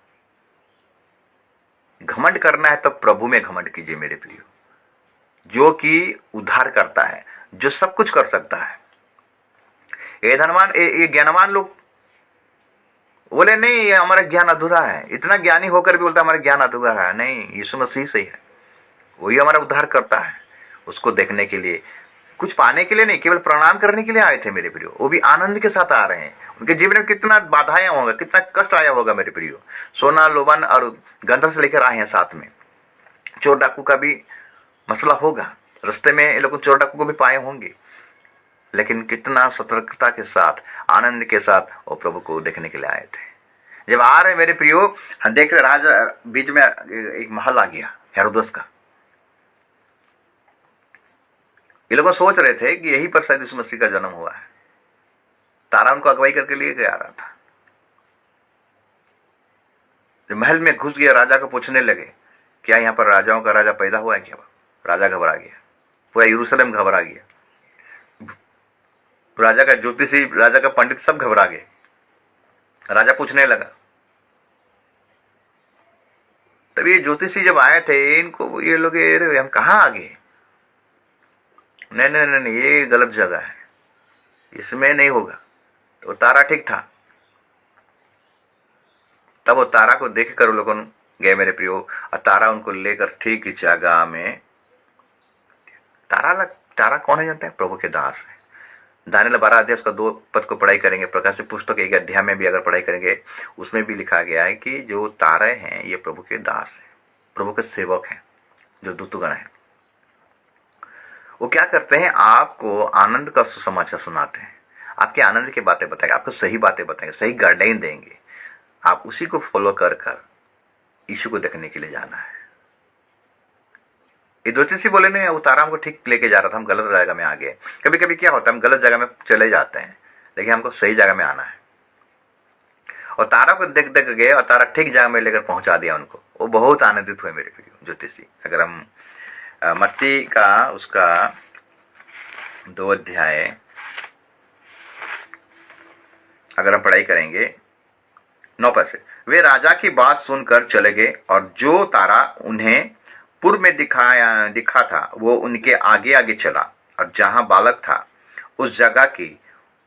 घमंड करना है तो प्रभु में घमंड कीजिए मेरे प्रियो, जो कि उद्धार करता है, जो सब कुछ कर सकता है। ये धनवान, ये ज्ञानवान लोग बोले नहीं ये हमारा ज्ञान अधूरा है, इतना ज्ञानी होकर भी बोलता हमारा ज्ञान अधूरा है। नहीं, यीशु मसीह सही है, वही हमारा उद्धार करता है। उसको देखने के लिए, कुछ पाने के लिए नहीं, केवल प्रणाम करने के लिए आए थे मेरे प्रियो। वो भी आनंद के साथ आ रहे हैं। उनके जीवन में कितना बाधाएं होगा, कितना कष्ट आया होगा मेरे प्रियो। सोना लोबान और गंधर से लेकर आए हैं साथ में। चोर डाकू का भी मसला होगा, रास्ते में ये लोग चोर डाकू को भी पाए होंगे, लेकिन कितना सतर्कता के साथ, आनंद के साथ वो प्रभु को देखने के लिए आए थे। जब आ रहे मेरे प्रियो, हम देख रहे राजा बीच में एक महल आ गया हेरोदस का। ये लोग सोच रहे थे कि यही पर शायद यीशु मसीह का जन्म हुआ है। तारा उनको अगवाई करके लिए जा रहा था। जब महल में घुस गया, राजा को पूछने लगे क्या यहाँ पर राजाओं का राजा पैदा हुआ है क्या? राजा घबरा गया, पूरा यरूशलेम घबरा गया, राजा का ज्योतिषी, राजा का पंडित सब घबरा गए। राजा पूछने लगा, तब ये ज्योतिषी जब आए थे, इनको ये लोग हम कहाँ आ गए? नहीं नहीं नहीं, ये गलत जगह है, इसमें नहीं होगा। तो तारा ठीक था। तब वो तारा को देखकर उन लोगों गए मेरे प्रियो, और तारा उनको लेकर ठीक इस जगह में, तारा कौन है जानते हैं? प्रभु के दास है। दानिएल 12 अध्याय उसका 2 पद को पढ़ाई करेंगे, प्रकाश पुस्तक 1 अध्याय में भी अगर पढ़ाई करेंगे, उसमें भी लिखा गया है कि जो तारे हैं ये प्रभु के दास है, प्रभु के सेवक हैं, जो दूतगण है। वो क्या करते हैं? आपको आनंद का सुसमाचार सुनाते हैं, आपके आनंद की बातें बताएंगे, आपको सही बातें बताएंगे, सही गाइडलाइन देंगे। आप उसी को फॉलो कर यीशु को देखने के लिए जाना है। ये ज्योतिषी बोले नहीं, वो तारा हमको ठीक लेके जा रहा था, हम गलत जगह में आ गए। कभी कभी क्या होता है, हम गलत जगह में चले जाते हैं, लेकिन हमको सही जगह में आना है। और तारा को देख देख गए और तारा ठीक जगह में लेकर पहुंचा दिया उनको। वो बहुत आनंदित हुए मेरे प्रिय ज्योतिषी। अगर हम मत्ती का उसका 2 अध्याय अगर हम पढ़ाई करेंगे 9 पद से, वे राजा की बात सुनकर चले गए और जो तारा उन्हें पूर्व में दिखा था वो उनके आगे आगे चला और जहां बालक था उस जगह के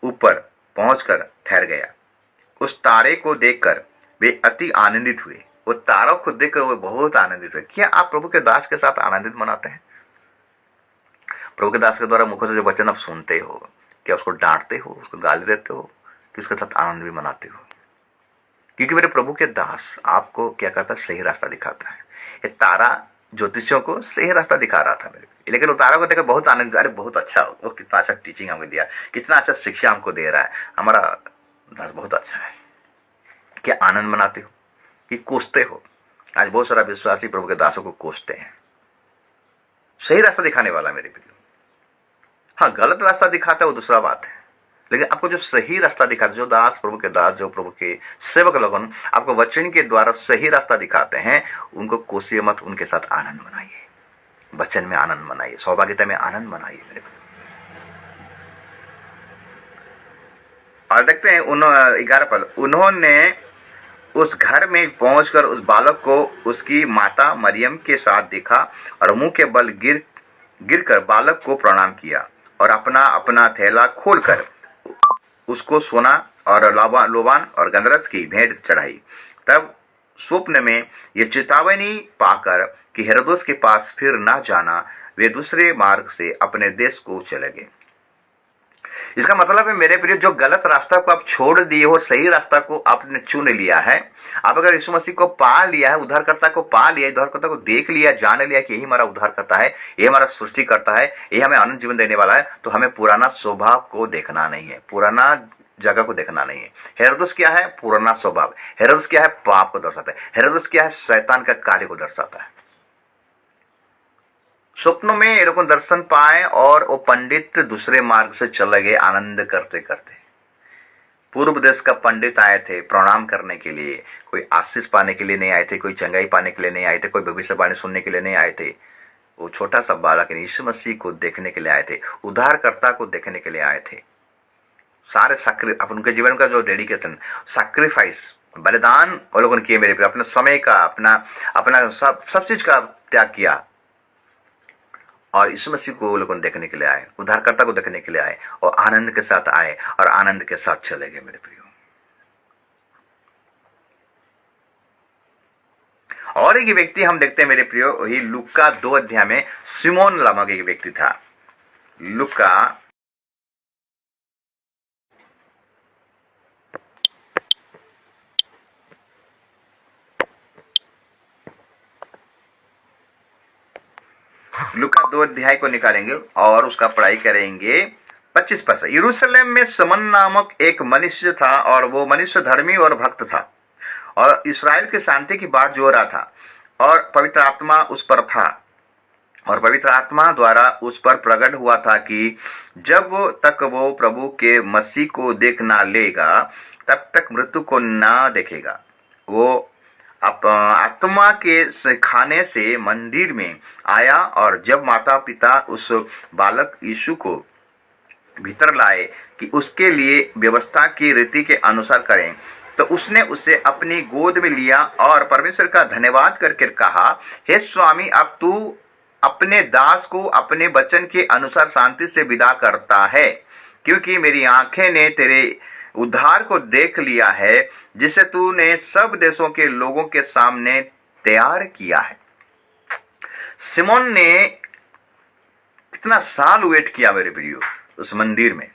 ऊपर पहुंचकर ठहर गया। उस तारे को देखकर वे अति आनंदित हुए। वो तारों को देखकर वो बहुत आनंदित हुए। क्या आप प्रभु के दास के साथ आनंदित मनाते हैं? प्रभु के दास के द्वारा मुखों से जो वचन आप सुनते हो, क्या उसको डांटते हो, उसको गाली देते हो, कि उसके साथ आनंद भी मनाते हो? क्योंकि मेरे प्रभु के दास आपको क्या करता है? सही रास्ता दिखाता है। ये तारा ज्योतिषियों को सही रास्ता दिखा रहा था मेरे, लेकिन वो तारा को देखकर बहुत आनंद, अरे बहुत अच्छा, वो कितना अच्छा टीचिंग हमको दिया, कितना अच्छा शिक्षा हमको दे रहा है, हमारा दास बहुत अच्छा है। क्या आनंद मनाते हो कि कोसते हो? आज बहुत सारा विश्वासी प्रभु के दासों को कोसते हैं। सही रास्ता दिखाने वाला मेरे प्रिय, हाँ गलत रास्ता दिखाता है वो दूसरा बात है, लेकिन आपको जो सही रास्ता दिखाते, जो दास प्रभु के दास, जो प्रभु के सेवक लोगन आपको वचन के द्वारा सही रास्ता दिखाते हैं, उनको कोसिए मत, उनके साथ आनंद मनाइए, वचन में आनंद मनाइए, सौभाग्यता में आनंद मनाइए मेरे प्रिय। और देखते हैं 11 पद, उन्होंने उस घर में पहुंचकर उस बालक को उसकी माता मरियम के साथ देखा और मुंह के बल गिरकर बालक को प्रणाम किया और अपना अपना थैला खोलकर उसको सोना और लोबान और गंधरस की भेंट चढ़ाई। तब स्वप्न में ये चेतावनी पाकर कि हेरोदेस के पास फिर ना जाना, वे दूसरे मार्ग से अपने देश को चले गए। इसका मतलब है मेरे प्रिय, जो गलत रास्ता को आप छोड़ दिए हो, सही रास्ता को आपने चुन लिया है। आप अगर यीशु मसीह को पा लिया है, उद्धारकर्ता को पा लिया, उद्धारकर्ता को देख लिया, जान लिया कि यही हमारा उद्धारकर्ता है, ये हमारा सृष्टि करता है, ये हमें अनंत जीवन देने वाला है, तो हमें पुराना स्वभाव को देखना नहीं है, पुराना जगह को देखना नहीं है। हेरोदेस क्या है? पुराना स्वभाव। हेरोदेस क्या है? पाप को दर्शाता है। हेरोदेस क्या है? शैतान का कार्य को दर्शाता है। स्वप्नों में ये लोग दर्शन पाए और वो पंडित दूसरे मार्ग से चले गए आनंद करते करते। पूर्व देश का पंडित आए थे प्रणाम करने के लिए, कोई आशीष पाने के लिए नहीं आए थे, कोई चंगाई पाने के लिए नहीं आए थे, कोई भविष्यवाणी सुनने के लिए नहीं आए थे। वो छोटा सा बालक यीशु मसीह को देखने के लिए आए थे, उद्धारकर्ता को देखने के लिए आए थे। सारे उनके जीवन का जो डेडिकेशन, सैक्रिफाइस, बलिदान वो लोगों ने किए मेरे, अपने समय का, अपना सब चीज का त्याग किया और यीशु मसीह को लोगों ने देखने के लिए आए, उद्धारकर्ता को देखने के लिए आए और आनंद के साथ आए और आनंद के साथ चले गए मेरे प्रियो। और एक व्यक्ति हम देखते हैं मेरे प्रियो, वही लूका 2 अध्याय में सिमोन नामक एक व्यक्ति था। लूका लूका 2 अध्याय को निकालेंगे और उसका पढ़ाई करेंगे 25 पद। यरूशलेम में समन नामक एक मनुष्य था और वो मनुष्य धर्मी और भक्त था और इस्राएल की शांति की बात जो रहा था और पवित्र आत्मा उस पर था और पवित्र आत्मा द्वारा उस पर प्रकट हुआ था कि जब तक वो प्रभु के मसीह को देख ना लेगा तब तक मृत्यु को ना देखेगा। वो आत्मा के खाने से मंदिर में आया और जब माता पिता उस बालक यीशु को भीतर लाए कि उसके लिए व्यवस्था की रीति के अनुसार करें, तो उसने उसे अपनी गोद में लिया और परमेश्वर का धन्यवाद करके कहा, हे स्वामी, अब तू अपने दास को अपने वचन के अनुसार शांति से विदा करता है, क्योंकि मेरी आंखें ने तेरे उद्धार को देख लिया है जिसे तूने सब देशों के लोगों के सामने तैयार किया है। सिमोन ने कितना साल वेट किया मेरे प्रियो उस मंदिर में।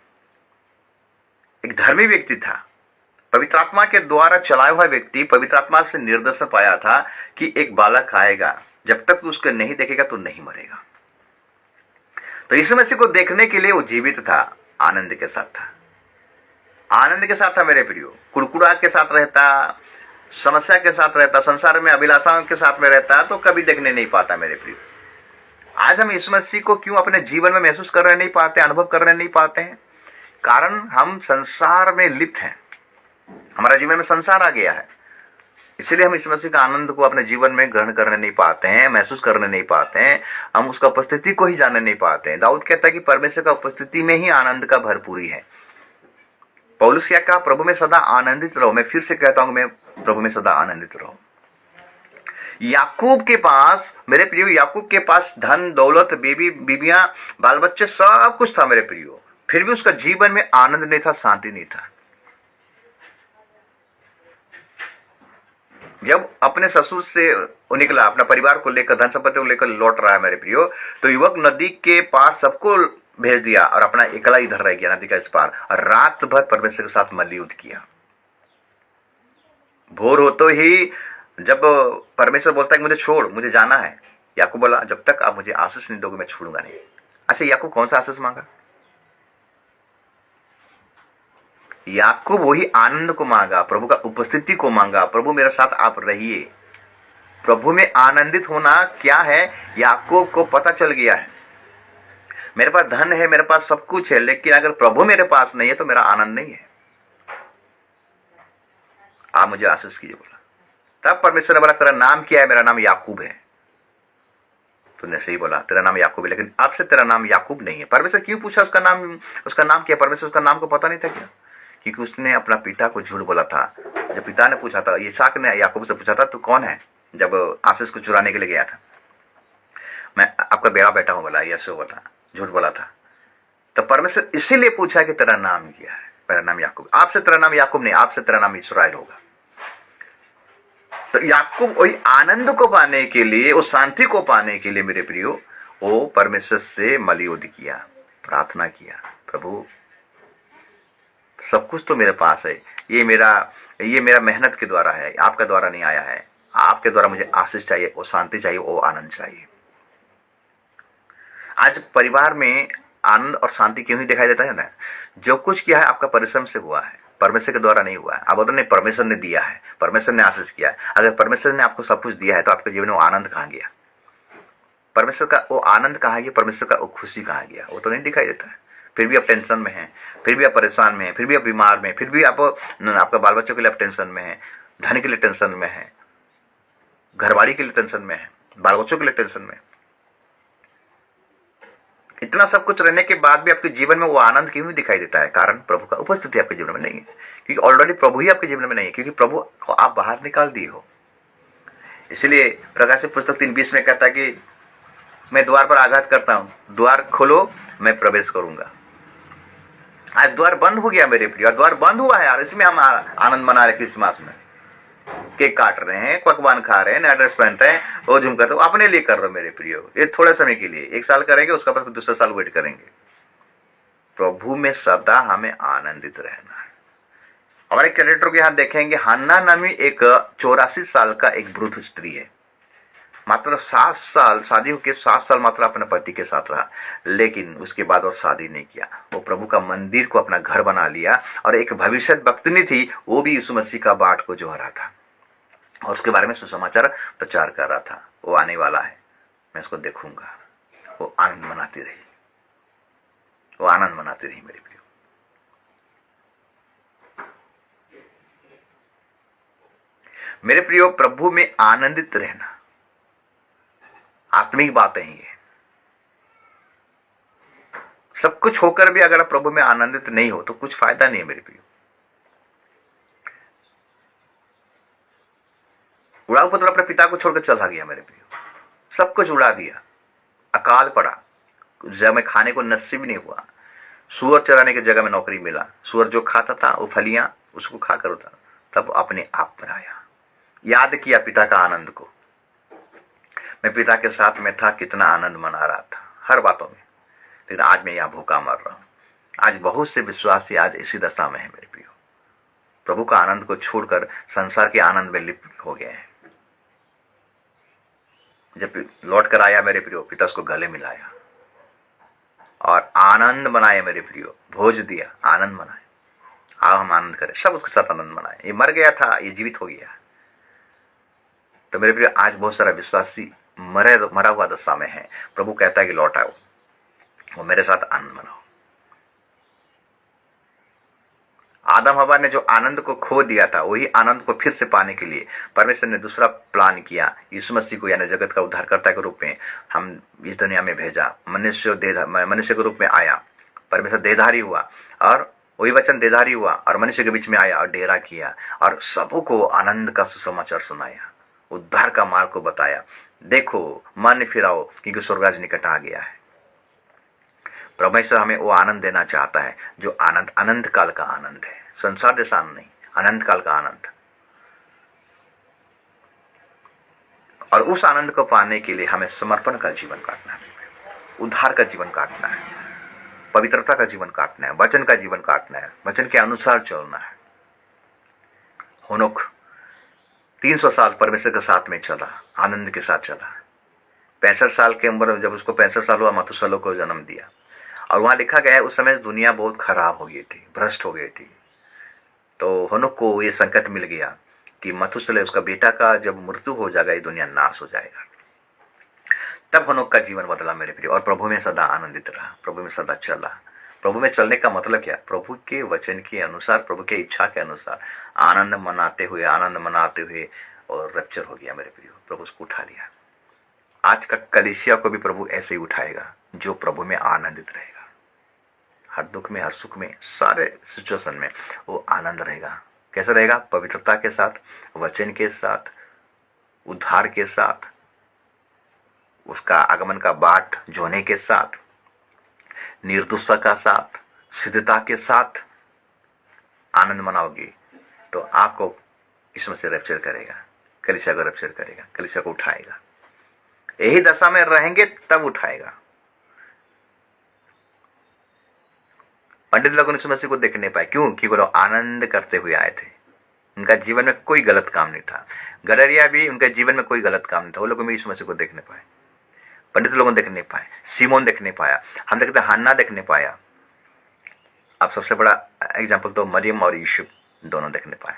एक धर्मी व्यक्ति था, पवित्र आत्मा के द्वारा चलाया हुआ व्यक्ति, पवित्र आत्मा से निर्देशन पाया था कि एक बालक आएगा, जब तक तू उसको नहीं देखेगा तो नहीं मरेगा। तो यीशु मसीह को देखने के लिए वो जीवित था, आनंद के साथ था, आनंद के साथ था मेरे प्रियो। कुड़कुड़ाहट के साथ रहता, समस्या के साथ रहता, संसार में अभिलाषाओं के साथ में रहता तो कभी देखने नहीं पाता मेरे प्रियो। आज हम यीशु मसीह को क्यों अपने जीवन में महसूस करने नहीं पाते, अनुभव करने नहीं पाते हैं? कारण हम संसार में लिप्त हैं, हमारा जीवन में संसार आ गया है, इसलिए हम यीशु मसीह का आनंद को अपने जीवन में ग्रहण करने नहीं पाते हैं, महसूस करने नहीं पाते हैं, हम उसका उपस्थिति को ही जानने नहीं पाते हैं। दाऊद कहता है कि परमेश्वर का उपस्थिति में ही आनंद का भरपूरी है। पौलुस क्या कहा? प्रभु में सदा आनंदित रहो। मैं फिर से कहता हूं, मैं प्रभु में सदा आनंदित रहो। याकूब के पास मेरे प्रियो, याकूब के पास धन दौलत, बीबियां, बाल बच्चे सब कुछ था मेरे प्रियो, फिर भी उसका जीवन में आनंद नहीं था, शांति नहीं था। जब अपने ससुर से निकला, अपना परिवार को लेकर, धन संपत्ति को लेकर लौट रहा है मेरे प्रियो, तो युवक नदी के पास सबको भेज दिया और अपना एकला इधर रह गया नदी का इस पार, और रात भर परमेश्वर के साथ मल्लयुद्ध किया। भोर होते ही जब परमेश्वर बोलता है कि मुझे छोड़, मुझे जाना है, याकूब बोला जब तक आप मुझे आशीष नहीं दोगे मैं छोड़ूंगा नहीं। अच्छा, याकूब कौन सा आशीष मांगा? याकूब वही आनंद को मांगा, प्रभु का उपस्थिति को मांगा। प्रभु मेरे साथ आप रहिए। प्रभु में आनंदित होना क्या है, याकूब को पता चल गया है। मेरे पास धन है, मेरे पास सब कुछ है, लेकिन अगर प्रभु मेरे पास नहीं है तो मेरा आनंद नहीं है। आप मुझे आशीष कीजिए बोला। तब परमेश्वर ने बोला तेरा नाम क्या है? मेरा नाम याकूब है। तूने सही बोला, तेरा नाम याकूब है, लेकिन अब से तेरा नाम याकूब नहीं है। परमेश्वर क्यों पूछा उसका नाम क्या? परमेश्वर उसका नाम को पता नहीं था क्या? क्योंकि उसने अपना पिता को झूठ बोला था। जब पिता ने पूछा था, इसहाक ने याकूब से पूछा था तू कौन है, जब आशीष को चुराने के लिए गया था, मैं आपका बेड़ा बेटा हूं बोला, यीशु बोला, झूठ बोला था। तो परमेश्वर इसीलिए पूछा कि तेरा नाम क्या है? मेरा नाम याकूब। आपसे तेरा नाम याकूब नहीं, आपसे तेरा नाम इस्राएल होगा। तो याकूब वही आनंद को पाने के लिए, उस शांति को पाने के लिए मेरे प्रियो, वो परमेश्वर से मलियुद्ध किया, प्रार्थना किया, प्रभु सब कुछ तो मेरे पास है, ये मेरा मेहनत के द्वारा है, आपका द्वारा नहीं आया है, आपके द्वारा मुझे आशीष चाहिए, वो शांति चाहिए, वो आनंद चाहिए। आज परिवार में आनंद और शांति क्यों नहीं दिखाई देता है ना? जो कुछ किया है आपका परिश्रम से हुआ है, परमेश्वर के द्वारा नहीं हुआ है। आप बोलते नहीं, परमेश्वर ने दिया है, परमेश्वर ने आशीष किया है। अगर परमेश्वर ने आपको सब कुछ दिया है तो आपके जीवन में वो आनंद कहाँ गया? परमेश्वर का वो आनंद कहाँ गया? परमेश्वर का वो खुशी कहाँ गया? वो तो नहीं दिखाई देता है। फिर भी आप टेंशन में हैं, फिर भी आप परेशान में हैं, फिर भी आप बीमार में, फिर भी आप आपका बाल बच्चों के लिए आप टेंशन में हैं, धन के लिए टेंशन में हैं, घरवाली के लिए टेंशन में है, बाल बच्चों के लिए टेंशन में। इतना सब कुछ रहने के बाद भी आपके जीवन में वो आनंद क्यों नहीं दिखाई देता है? कारण प्रभु का उपस्थिति आपके जीवन में नहीं है, क्योंकि ऑलरेडी प्रभु ही आपके जीवन में नहीं है, क्योंकि प्रभु को आप बाहर निकाल दिए हो। इसलिए प्रकाशित पुस्तक 3:20 में कहता है कि मैं द्वार पर आघात करता हूं, द्वार खोलो, मैं प्रवेश करूंगा। आज द्वार बंद हो गया मेरे प्रिय, द्वार बंद हुआ है यार, इसमें हम आनंद मना रहे क्रिसमस में, केक काट रहे हैं, पकवान खा रहे हैं, नया ड्रेस पहनते हैं, वो झुम करते, अपने लिए कर रहे हो मेरे प्रियो। ये थोड़े समय के लिए, 1 साल करेंगे, उसका बाद दूसरा साल वेट करेंगे। प्रभु में सदा हमें आनंदित रहना है। हमारे कैरेक्टर के यहाँ देखेंगे, हन्ना नामी एक 84 साल का एक वृद्ध स्त्री है, मात्र 7 साल शादी होकर 7 साल मात्र अपने पति के साथ रहा, लेकिन उसके बाद वो शादी नहीं किया। वो प्रभु का मंदिर को अपना घर बना लिया, और एक भविष्य वक्तनी थी, वो भी यीशु मसीह का बाट को जोह रहा था और उसके बारे में सुसमाचार प्रचार कर रहा था। वो आने वाला है, मैं उसको देखूंगा। वो आनंद मनाती रही, वो आनंद मनाती रही मेरे प्रियो। मेरे प्रियो, प्रभु में आनंदित रहना आत्मिक बातें ही है। सब कुछ होकर भी अगर आप प्रभु में आनंदित नहीं हो तो कुछ फायदा नहीं है मेरे प्रियो। उड़ाऊ पुत्र अपने पिता को छोड़कर चला गया मेरे प्रियो, सब कुछ उड़ा दिया, अकाल पड़ा, जब में खाने को नसीब नहीं हुआ। सूअर चराने की जगह में नौकरी मिला, सूअर जो खाता था वो फलियां उसको खाकर होता, तब अपने आप पर आया, याद किया पिता का आनंद को। मैं पिता के साथ में था, कितना आनंद मना रहा था हर बातों में, लेकिन आज मैं यहाँ भूखा मर रहा हूं। आज बहुत से विश्वासी आज इसी दशा में है मेरे प्रियो, प्रभु का आनंद को छोड़कर संसार के आनंद में लिप्त हो गए हैं। जब लौट कर आया मेरे प्रियो, पिता उसको गले मिलाया और आनंद मनाए मेरे प्रियो, भोज दिया, आनंद मनाए, आओ हम आनंद करें, सब उसके साथ आनंद मनाए। ये मर गया था, ये जीवित हो गया। तो मेरे प्रियो, आज बहुत सारा विश्वासी मरा हुआ दशा में है। प्रभु कहता है कि लौट आओ, वो मेरे साथ आनंद मनाओ। आदम हवा ने जो आनंद को खो दिया था, वही आनंद को फिर से पाने के लिए परमेश्वर ने दूसरा प्लान किया। यीशु मसीह को, यानी जगत का उद्धारकर्ता के रूप में हम इस दुनिया में भेजा। मनुष्य के रूप में आया, परमेश्वर देहधारी हुआ, और वही वचन देहधारी हुआ और मनुष्य के बीच में आया और डेरा किया, और सबको आनंद का सुसमाचार सुनाया, उद्धार का मार्ग को बताया। देखो, मन फिराओ, क्योंकि स्वर्गराज निकट आ गया है। परमेश्वर हमें वो आनंद देना चाहता है जो आनंद अनंत काल का आनंद है, संसार जैसा आनंद नहीं, अनंत काल का आनंद। और उस आनंद को पाने के लिए हमें समर्पण का जीवन काटना है, उद्धार का जीवन काटना है, पवित्रता का जीवन काटना है, वचन का जीवन काटना है, वचन के अनुसार चलना है। होनोक 300 साल परमेश्वर के साथ में चला, आनंद के साथ चला। 65 साल की उम्र, जब उसको 65 साल हुआ, मथुसेलह को जन्म दिया। और वहां लिखा गया है उस समय दुनिया बहुत खराब हो गई थी, भ्रष्ट हो गई थी। तो होनोक को ये संकट मिल गया कि मथुसेलह, उसका बेटा का जब मृत्यु हो जाएगा, ये दुनिया नाश हो जाएगा। तब होनोक का जीवन बदला मेरे प्रिय, और प्रभु में सदा आनंदित रहा, प्रभु में सदा चला। प्रभु में चलने का मतलब क्या? प्रभु के वचन के अनुसार, प्रभु के इच्छा के अनुसार आनंद मनाते हुए, और रैप्चर हो गया मेरे प्रिय, प्रभु उसको उठा लिया। आज का कलीसिया को भी प्रभु ऐसे ही उठाएगा, जो प्रभु में आनंदित रहेगा। हर दुख में, हर सुख में, सारे सिचुएशन में वो आनंद रहेगा। कैसे रहेगा? पवित्रता के साथ, वचन के साथ, उद्धार के साथ, उसका आगमन का बाट जोने के साथ, निर्दोषता का साथ, सिद्धता के साथ आनंद मनाओगी तो आपको इसमें से रैप्चर करेगा। कलीसिया को रप्चर करेगा, कलीसिया को उठाएगा। यही दशा में रहेंगे तब उठाएगा। पंडित लोगों ने यीशु मसीह को देख नहीं पाए, क्यों? क्योंकि वो लोग आनंद करते हुए आए थे। उनका जीवन में कोई गलत काम नहीं था। गडरिया भी उनके जीवन में कोई गलत काम नहीं था। वो लोग भी यीशु मसीह को देख नहीं पाए। पंडित लोगों ने देख नहीं पाए, सीमोन देख नहीं पाया, हम देखते हन्ना देख नहीं पाया। अब सबसे बड़ा एग्जाम्पल तो मरियम और यूसुफ दोनों देख नहीं पाए।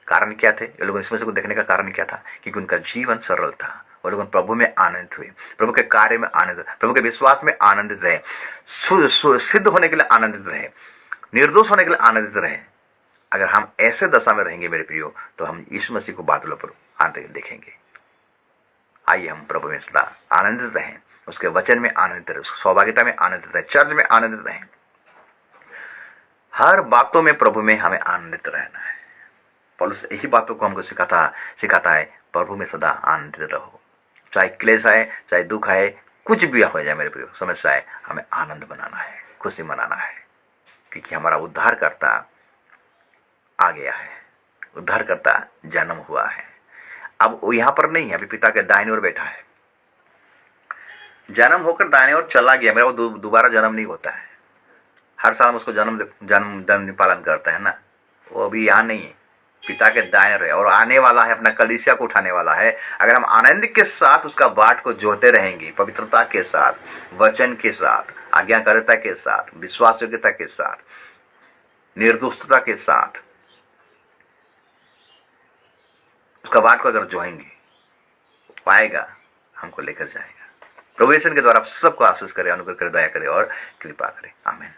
कारण क्या थे? ये लोग यीशु मसीह को देखने का कारण क्या था? क्योंकि उनका जीवन सरल था। वो लोग प्रभु में आनंदित हुए, प्रभु के कार्य में आनंदित, प्रभु के विश्वास में आनंदित रहे, सिद्ध होने के लिए आनंदित रहे, निर्दोष होने के लिए आनंदित रहे। अगर हम ऐसे दशा में रहेंगे मेरे प्रियो, तो हम यीशु मसीह को बादलों पर आते देखेंगे। आइए हम प्रभु में सदा आनंदित रहें, उसके वचन में आनंदित रहें, उसकी सौभाग्यता में आनंदित रहें, चर्च में आनंदित रहें। हर बातों में प्रभु में हमें आनंदित रहना है। पौलुस यही बातों को हमको सिखाता है, प्रभु में सदा आनंदित रहो। चाहे क्लेश आए, चाहे दुख आए, कुछ भी हो जाए मेरे प्रियो, समस्या है, हमें आनंद मनाना है, खुशी मनाना है, क्योंकि हमारा उद्धारकर्ता आ गया है, उद्धारकर्ता जन्म हुआ है। अब वो यहां पर नहीं है, अभी पिता के दाहिने ओर बैठा है। जन्म होकर दाहिने ओर चला गया, मेरा वो दोबारा जन्म नहीं होता है। हर साल हम उसको जन्म पालन करते हैं ना, वो अभी यहाँ नहीं है, पिता के दाएं रहे और आने वाला है, अपना कलीसिया को उठाने वाला है। अगर हम आनंद के साथ उसका बाट को जोड़ते रहेंगे, पवित्रता के साथ, वचन के साथ, आज्ञाकारिता के साथ, विश्वास योग्यता के साथ, निर्दोषता के साथ उसका बाट को अगर जोएंगे, पाएगा, हमको लेकर जाएगा। प्रभु यीशु के द्वारा सबको आशीष करे, अनुग्रह करे, दया करे और कृपा करे। आमीन।